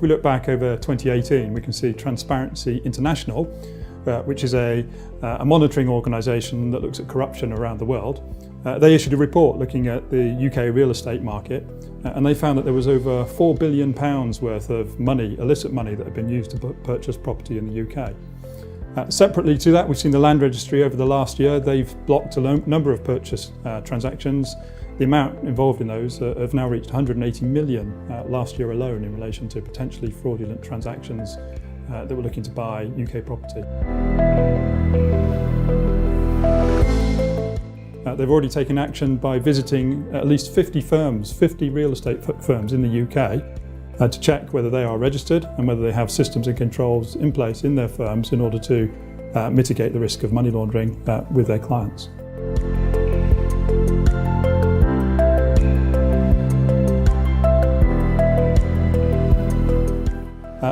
we look back over 2018, we can see Transparency International, which is a monitoring organisation that looks at corruption around the world. They issued a report looking at the UK real estate market, and they found that there was over £4 billion worth of money, illicit money, that had been used to purchase property in the UK. Separately to that, we've seen the Land Registry over the last year. They've blocked a number of purchase transactions. The amount involved in those have now reached 180 million last year alone in relation to potentially fraudulent transactions that were looking to buy UK property. They've already taken action by visiting at least 50 firms, 50 real estate firms in the UK to check whether they are registered and whether they have systems and controls in place in their firms in order to mitigate the risk of money laundering with their clients.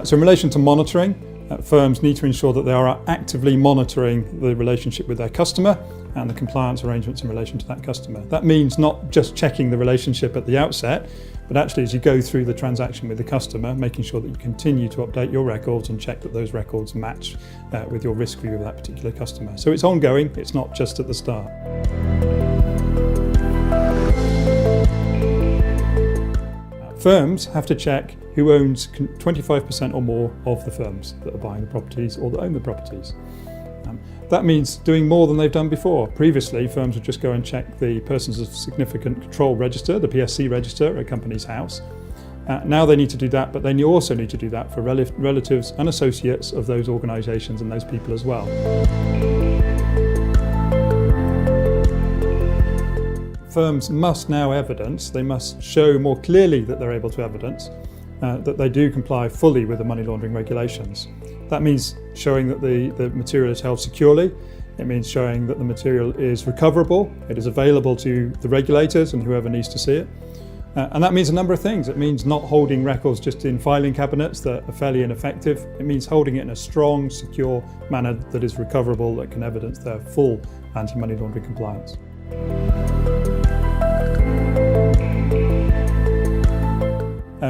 So in relation to monitoring, firms need to ensure that they are actively monitoring the relationship with their customer and the compliance arrangements in relation to that customer. That means not just checking the relationship at the outset, but actually as you go through the transaction with the customer, making sure that you continue to update your records and check that those records match with your risk view of that particular customer. So it's ongoing, it's not just at the start. Firms have to check who owns 25% or more of the firms that are buying the properties or that own the properties. That means doing more than they've done before. Previously, firms would just go and check the Persons of Significant Control register, the PSC register at a company's house. Now they need to do that, but they also need to do that for relatives and associates of those organisations and those people as well. Firms must now evidence, they must show more clearly that they're able to evidence that they do comply fully with the money laundering regulations. That means showing that the material is held securely. It means showing that the material is recoverable, it is available to the regulators and whoever needs to see it. And that means a number of things. It means not holding records just in filing cabinets that are fairly ineffective. It means holding it in a strong, secure manner that is recoverable, that can evidence their full anti-money laundering compliance.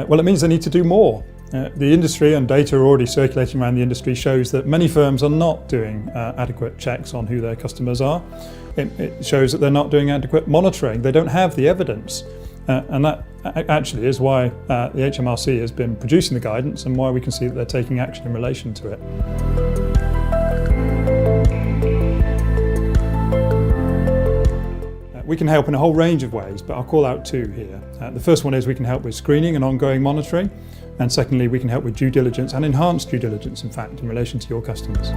Well, it means they need to do more. The industry and data are already circulating around the industry shows that many firms are not doing adequate checks on who their customers are. It shows that they're not doing adequate monitoring. They don't have the evidence. And that actually is why the HMRC has been producing the guidance and why we can see that they're taking action in relation to it. We can help in a whole range of ways, but I'll call out two here. The first one is we can help with screening and ongoing monitoring. And secondly, we can help with due diligence and enhanced due diligence, in fact, in relation to your customers.